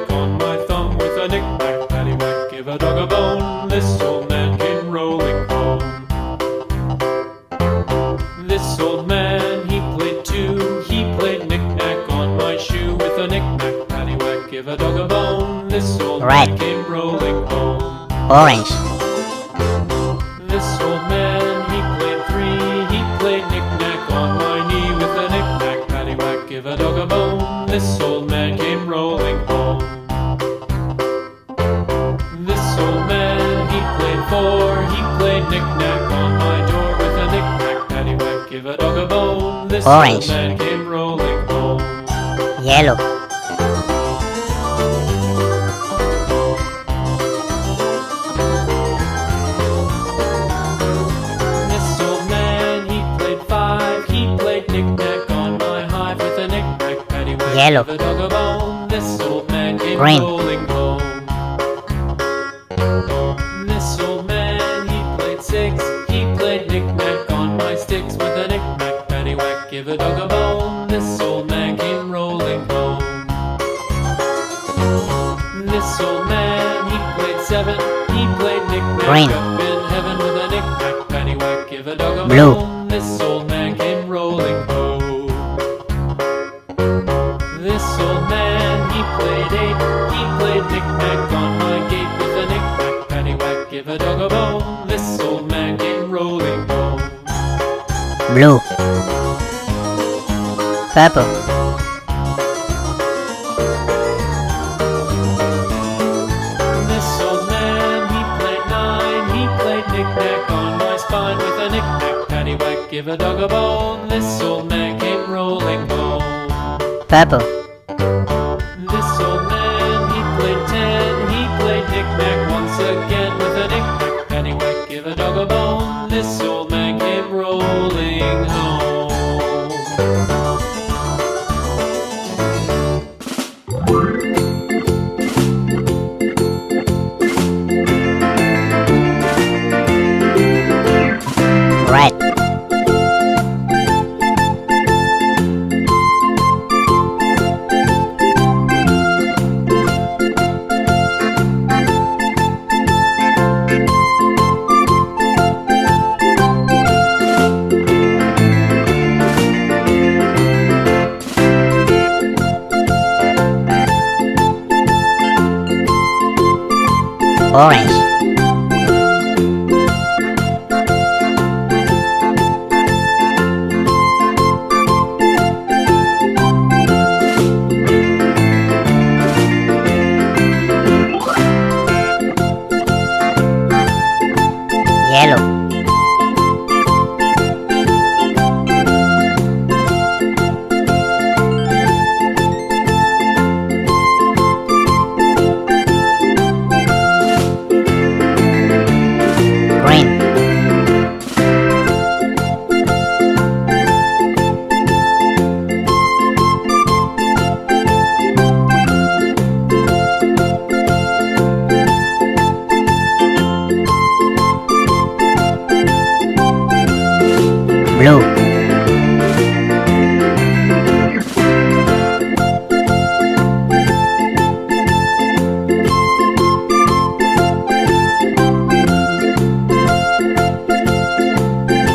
knick-knack on my thumb with a knick-knack, paddywhack, give a dog a bone. This old man came rolling home. This old man, he played too. He played knick-knack on my shoe with a knick-knack, paddywhack, give a dog a bone. This old man came rolling home. Orange. This old man, he played three. He played knick-knack on my knee with a knick-knack, paddywhack, give a dog a bone. This old man came rolling home. This old man, he played four. He played knick-knack on my door with a knick-knack, paddywhack, give a dog a bone. This Orange. old man came rolling home. Yellow. This old man, he played five. He played knick-knack on my hive with a knick-knack, paddywhack, Yellow. give a dog a bone. This old man came Green. rolling home. This old man, he played six. He played knick-knack on my sticks with a knick-knack, paddywhack, give a dog a bone. This old man came rolling home. This old man, he played seven. He played knick-knack Green. up in heaven with a knick-knack, paddywhack, give a dog a Blue. bone. This old man came rolling home. This old man, he played eight. He played knick-knack on my gate with a knick-knack, paddywhack, give a dog a bone. This old man came rolling home. Blue. Purple. This old man, he played nine. He played knick-knack on my spine with a knick-knack, paddywhack, give a dog a bone. This old man came rolling home. Purple. This old man, he played ten. He played knick-knack once again with a knick-knack, paddywhack, give a dog a bone. This old man came rolling home. Red. Orange. Yellow. Green. Blue.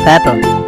Purple.